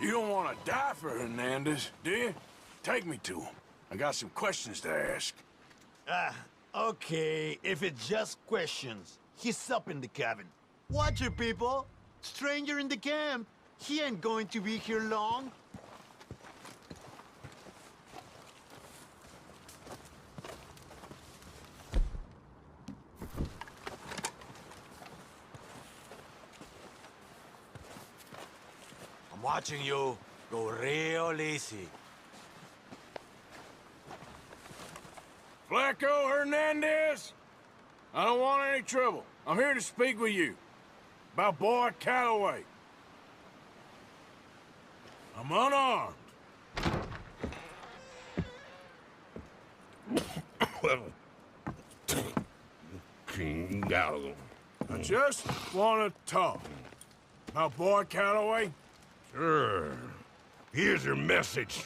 You don't want to die for Hernandez, do you? Take me to him. I got some questions to ask. Okay, if it's just questions. He's up in the cabin. Watch it, people. Stranger in the camp. He ain't going to be here long. I'm watching you. Go real easy. Flaco Hernandez? I don't want any trouble. I'm here to speak with you. About Boy Calloway. I'm unarmed. I just want to talk. About Boy Calloway? Sure. Here's your message.